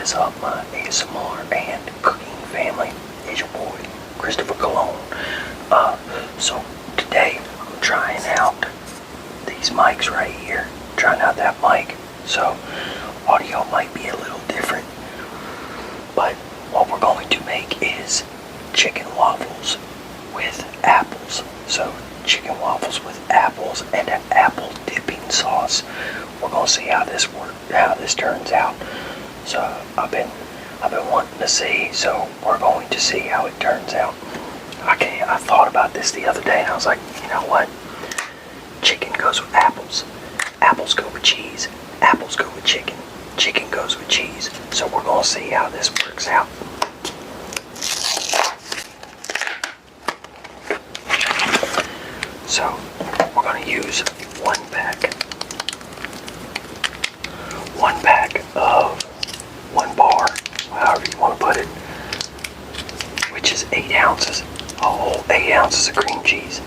is up, my ASMR and cooking family? It's your boy, Christopher Cologne. So today I'm trying out these mics right here. Trying out that mic. So audio might be a little different. But what we're going to make is chicken waffles with apples. So chicken waffles with apples and an apple dipping sauce. We're gonna see how this turns out. So I've been wanting to see. So we're going to see how it turns out. I thought about this the other day and I was like, you know what? Chicken goes with apples. Apples go with cheese. Apples go with chicken. Chicken goes with cheese. So we're gonna see how this works out. So we're going to use one pack of 1 bar, however you want to put it, which is 8 ounces, a whole 8 ounces of cream cheese.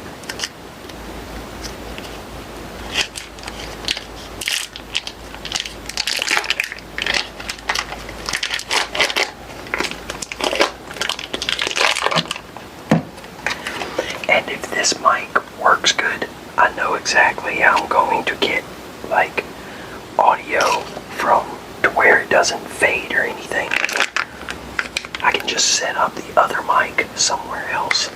And if this mic works good, I know exactly how I'm going to get like audio from to where it doesn't fade or anything. I can just set up the other mic somewhere else.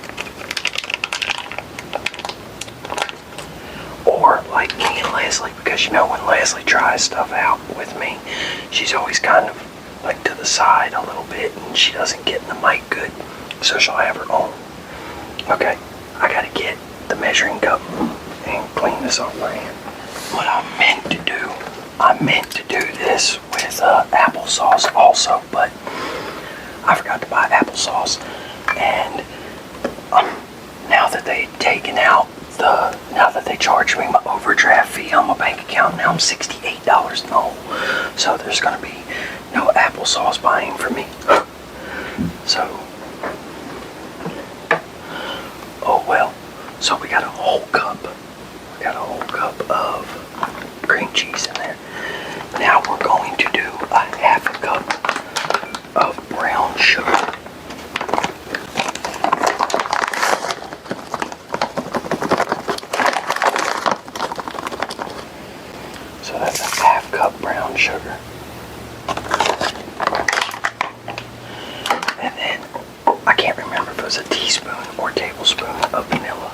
Or like me and Leslie, because you know when Leslie tries stuff out with me, she's always kind of like to the side a little bit and she doesn't get in the mic good. So she'll have her own. Okay, I gotta get the measuring cup and clean this off my hand. What I meant to do this with applesauce also, but I forgot to buy applesauce. And now that they charged me my overdraft fee on my bank account, now I'm $68 in the hole. So there's gonna be no applesauce buying for me. So, oh well. So we got a whole cup. Of cream cheese in there. Now we're going to do a half a cup of brown sugar. So that's a half cup brown sugar. And then I can't remember if it was a teaspoon or tablespoon of vanilla.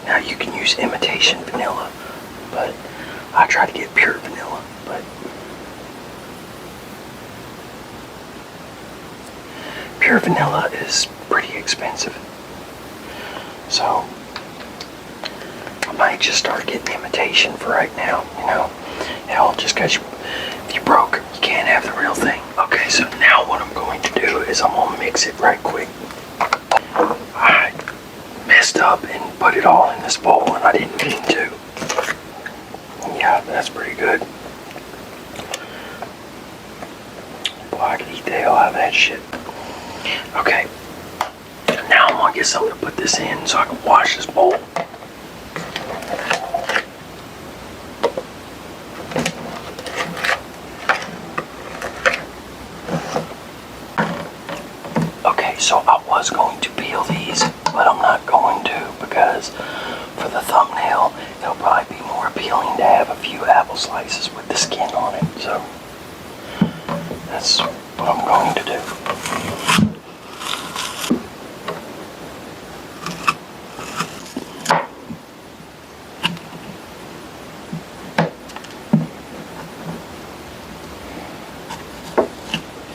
Now you can use imitation vanilla, but I try to get pure vanilla, but pure vanilla is pretty expensive. So I might just start getting imitation for right now, you know. Hell, just because if you broke, you can't have the real thing. Okay, so now what I'm going to do is I'm going to mix it right quick. I messed up and put it all in this bowl and I didn't mean to. Yeah, that's pretty good. Boy, I could eat the hell out of that shit. Okay, now I'm gonna get something to put this in so I can wash this bowl. Okay, so I was going to peel these, but I'm not going to because for the thumbnail, it'll probably be more appealing to have a few apple slices with the skin on it. So that's what I'm going to do.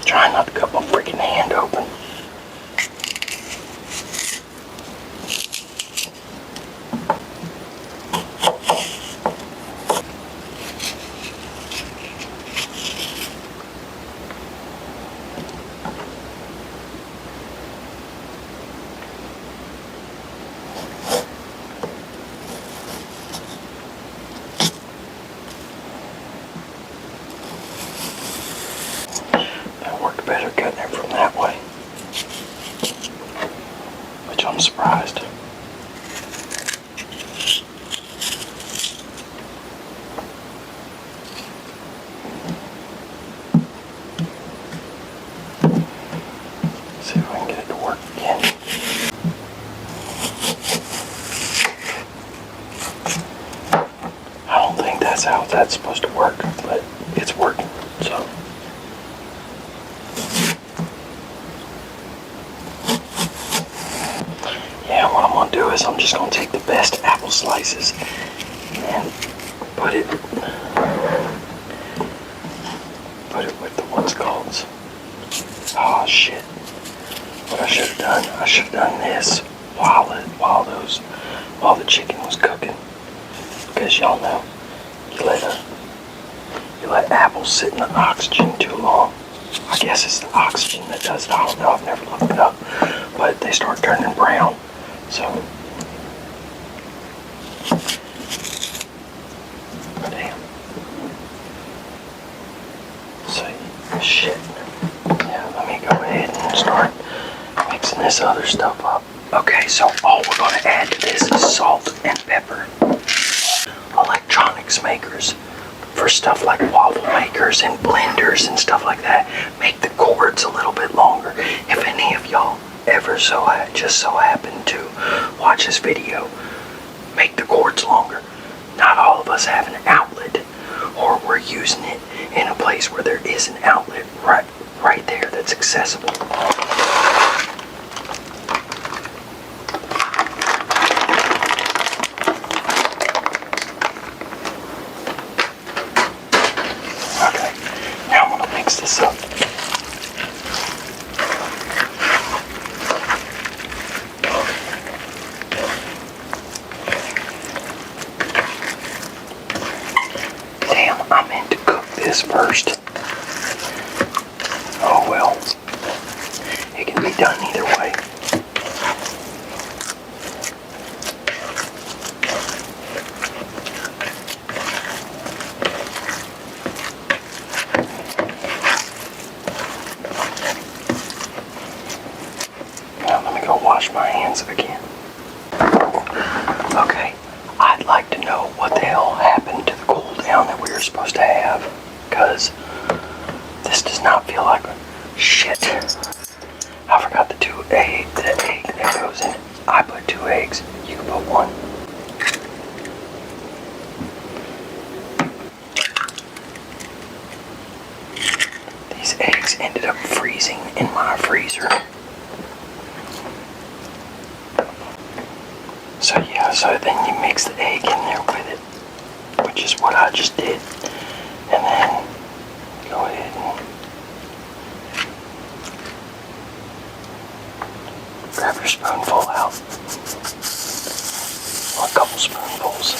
Try not to cut my freaking hand open. that's how that's supposed to work, but it's working, so. Yeah, what I'm gonna do is I'm just gonna take the best apple slices and put it with the what's called. Oh shit. What I should have done, I should have done this while the chicken was cooking. Because y'all know, you let apples sit in the oxygen too long. I guess it's the oxygen that does it. I don't know, I've never looked it up. But they start turning brown. So, damn. So, shit. Yeah, let me go ahead and start mixing this other stuff up. Okay, so all we're going to add to this is salt and pepper. Electronics makers, for stuff like waffle makers and blenders and stuff like that, make the cords a little bit longer. If any of y'all ever just so happen to watch this video, make the cords longer. Not all of us have an outlet, or we're using it in a place where there is an outlet right there that's accessible. Okay, now I'm gonna mix this up. Damn, I meant to cook this first. Oh well, it can be done either way. Now let me go wash my hands again. Okay, I'd like to know what the hell happened to the cool down that we were supposed to have, because this does not feel like shit. I forgot the egg that goes in it. I put 2 eggs. You can put 1. These eggs ended up freezing in my freezer. So yeah, so then you mix the egg in there with it, which is what I just did. And then go ahead and grab your spoonful out, or a couple spoonfuls.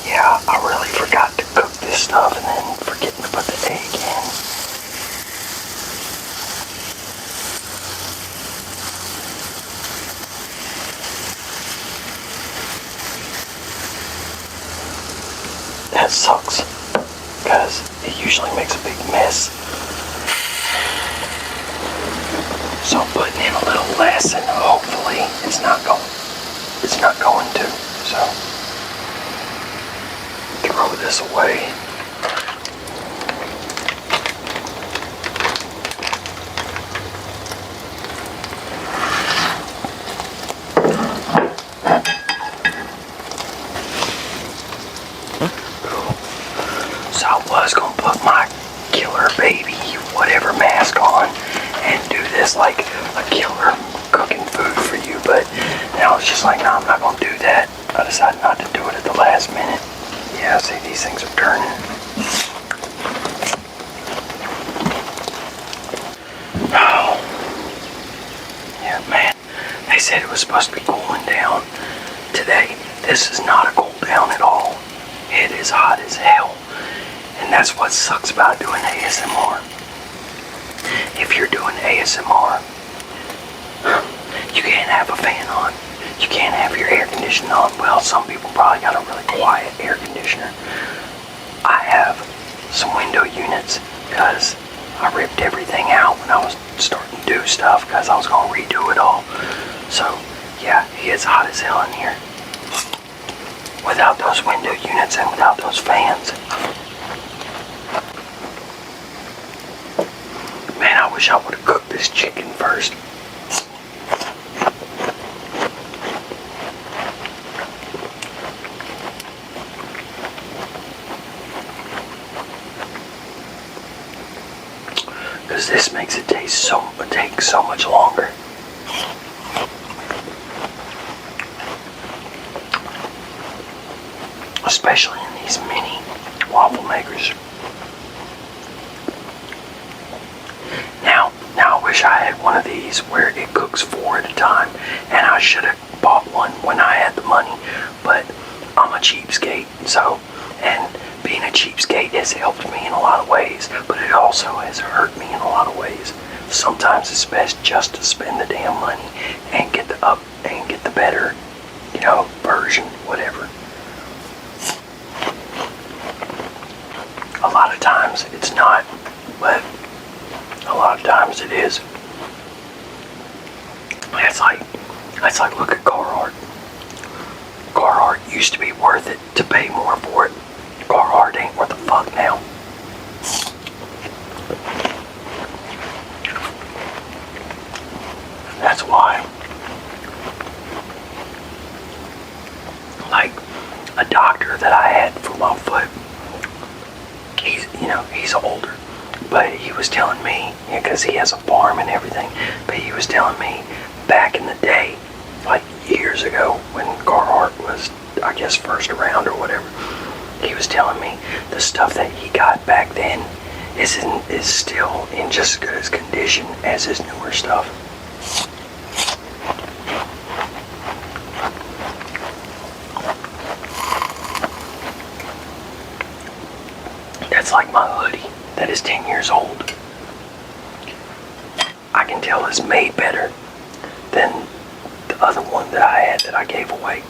Yeah, I really forgot to cook this stuff and then forgetting to put the egg in. That sucks, because it usually makes a big mess. So I'm putting in a little less, and hopefully it's not going to. So throw this away. So I was gonna put my killer baby whatever mask on and do this like a killer cooking food for you, but now it's just like, no, I'm not gonna do that. I decided not to do it at the last minute. Yeah, see, these things are turning. Oh, yeah, man. They said it was supposed to be cooling down today. This is not a cool down at all. It is hot as hell. And that's what sucks about doing ASMR. If you're doing ASMR, you can't have a fan on. You can't have your air conditioner on. Well, some people probably got a really quiet air conditioner. I have some window units because I ripped everything out when I was starting to do stuff because I was going to redo it all. So, yeah, it gets hot as hell in here. Without those window units and without those fans. Man, I wish I would have cooked this chicken first. because this makes it take so much longer. Especially in these mini waffle makers. Now I wish I had one of these where it cooks 4 at a time, and I should have bought one when I had the money, but I'm a cheapskate, and being a cheapskate has helped me in a lot of ways, but it also has hurt me in a lot of ways. Sometimes it's best just to spend the damn money and get the better, version, whatever. A lot of times it's not, but a lot of times it is. That's like look at Carhartt. Carhartt used to be worth it to pay more for it. Carhartt ain't worth a fuck now. That's why, like, a doctor that I had for my foot, he's older, but he was telling me, because he has a farm and everything, but he was telling me back in the day, like years ago, when Carhartt was, I guess, first around or whatever, he was telling me the stuff that he got back then is still in just as good as condition as his newer stuff. That's like my hoodie that is 10 years old. I can tell it's made better than the other one that I had that I gave away.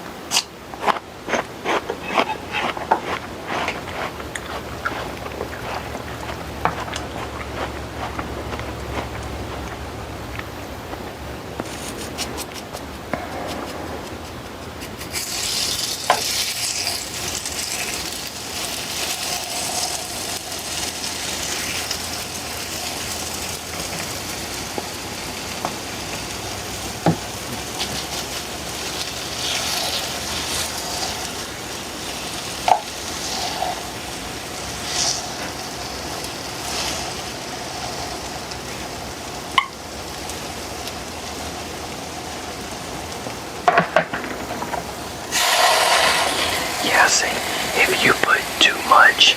See, if you put too much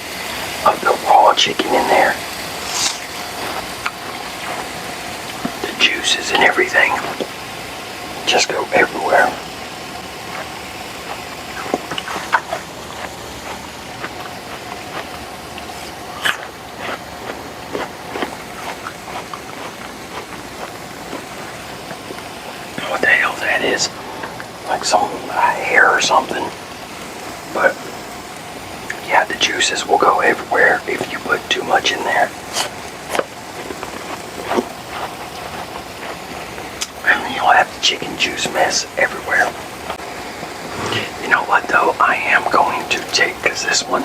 of the raw chicken in there, the juices and everything just go everywhere. What the hell that is? Like some hair or something. But yeah, the juices will go everywhere if you put too much in there. And you'll have the chicken juice mess everywhere. You know what though, I am going to take, because this one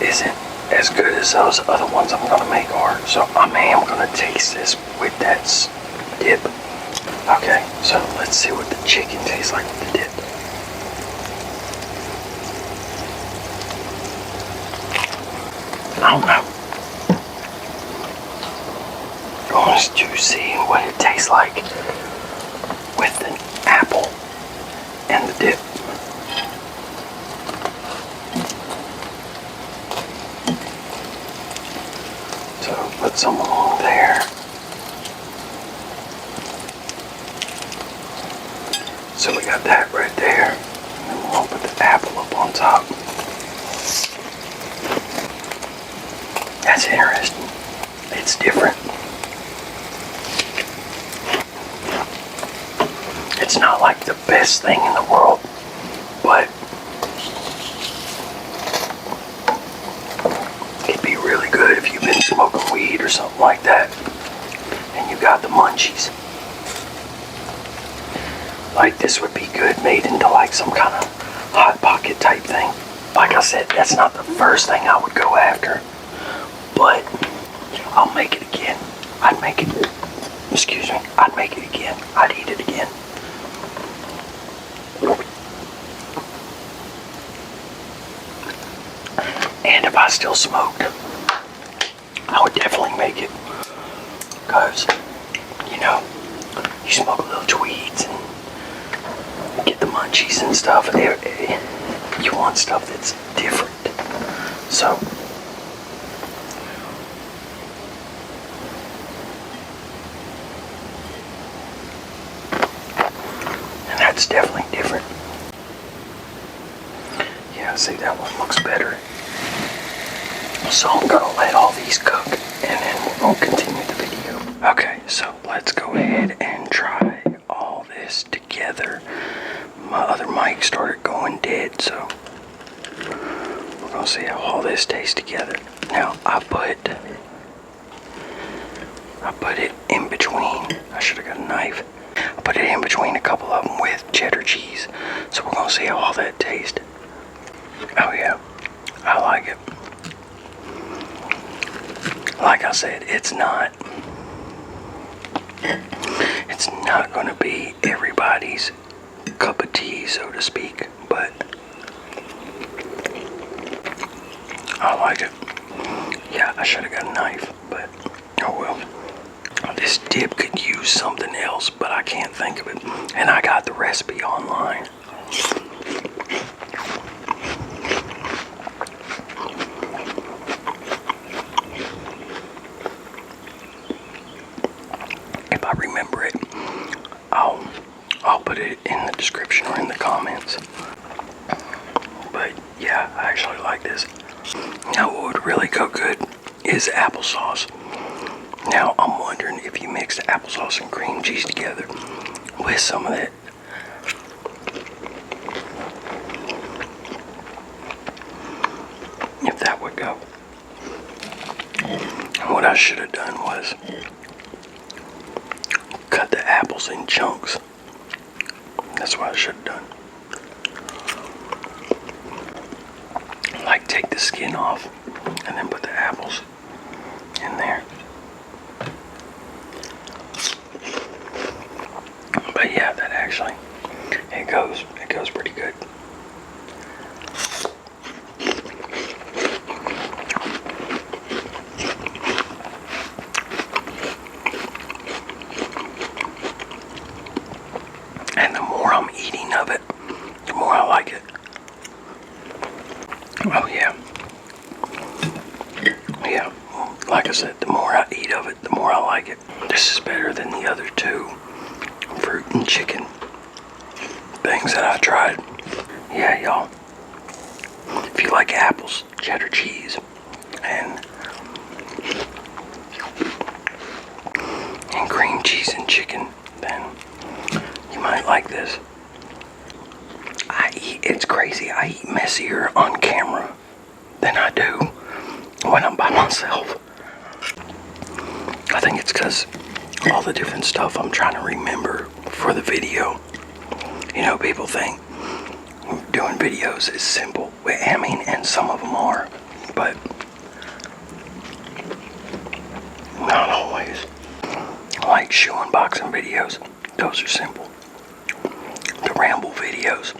isn't as good as those other ones I'm going to make are, so I am going to taste this with that dip. Okay, so let's see what the chicken tastes like with the dip. I don't know. I want to see what it tastes like with the apple and the dip. So put some along there. So we got that right there. And then we'll put the apple up on top. That's interesting. It's different. It's not like the best thing in the world, but it'd be really good if you've been smoking weed or something like that, and you got the munchies. Like this would be good made into like some kind of Hot Pocket type thing. Like I said, that's not the first thing I would go after. But I'll make it again. I'd make it again. I'd eat it again. And if I still smoked, I would definitely make it. Because, you know, you smoke a little tweeds and get the munchies and stuff. You want stuff that's different. So, and that's definitely different. Yeah, see, that one looks better. So I'm gonna let all these cook and then we're gonna continue the video. Okay, so let's go ahead and try all this together. My other mic started going dead, so we're gonna see how all this tastes together. Now I put it in between. I should have got a knife. I put it in between a couple of them with cheddar cheese. So we're gonna see how all that tastes. Oh yeah, I like it. Like I said, it's not gonna be everybody's cup of tea, so to speak, but I like it. Yeah, I should have got a knife, but oh well. This dip could use something else, but I can't think of it. And I got the recipe online. If I remember it, I'll put it in the description or in the comments. But yeah, I actually like this. Now what would really go good is applesauce. Now I'm wondering if you mix the applesauce and cream cheese together with some of that if that would go. And what I should have done was cut the apples in chunks. That's what I should have done. Like take the skin off and then put the apples in there. But yeah, that actually, it goes pretty good. And the more I'm eating of it, the more I like it. Oh yeah. Yeah, like I said, the more I eat of it, the more I like it. This is better than the other two fruit and chicken things that I tried. Yeah, y'all. If you like apples, cheddar cheese, and cream cheese and chicken, then you might like this. It's crazy, I eat messier on camera than I do when I'm by myself. I think it's because all the different stuff I'm trying to remember for the video. You know, people think doing videos is simple. I mean, and some of them are, but not always. Like shoe unboxing videos, those are simple. The ramble videos,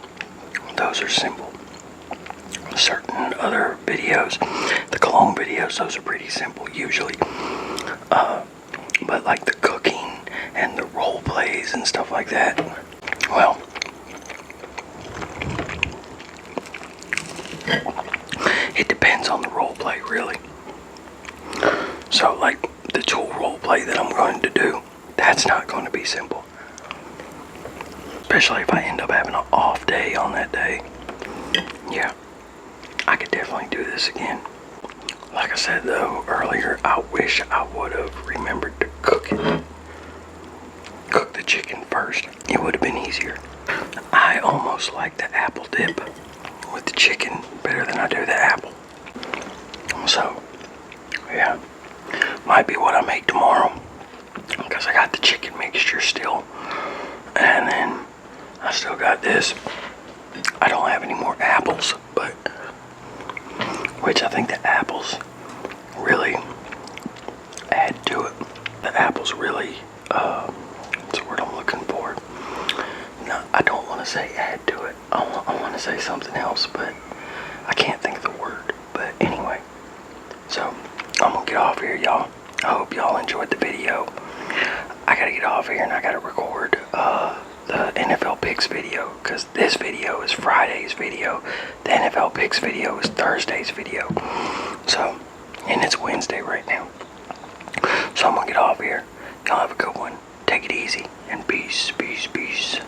those are simple. Certain other videos, the cologne videos, those are pretty simple usually. But like the cooking and the role plays and stuff like that, well, it depends on the role play really. So like the tool role play that I'm going to do, that's not going to be simple. Especially if I end up having an off day on that day. Yeah, I could definitely do this again. Like I said though earlier, I wish I would have remembered to cook it. Cook the chicken first. It would have been easier. I almost like the apple dip with the chicken better than I do the apple. So, yeah. Might be what I make tomorrow. Because I got the chicken mixture still. And then I still got this. I don't have any more apples, but which I think the apples really add to it. The apples really, what's the word I'm looking for? No, I don't want to say add to it. I want to say something else, but I can't think of the word. But anyway, so I'm gonna get off here, y'all. I hope y'all enjoyed the video. I gotta get off here and I gotta record the NFL picks video, because this video is Friday's video. The NFL picks video is Thursday's video. So, and it's Wednesday right now. So I'm gonna get off here. Y'all have a good one. Take it easy and peace, peace, peace.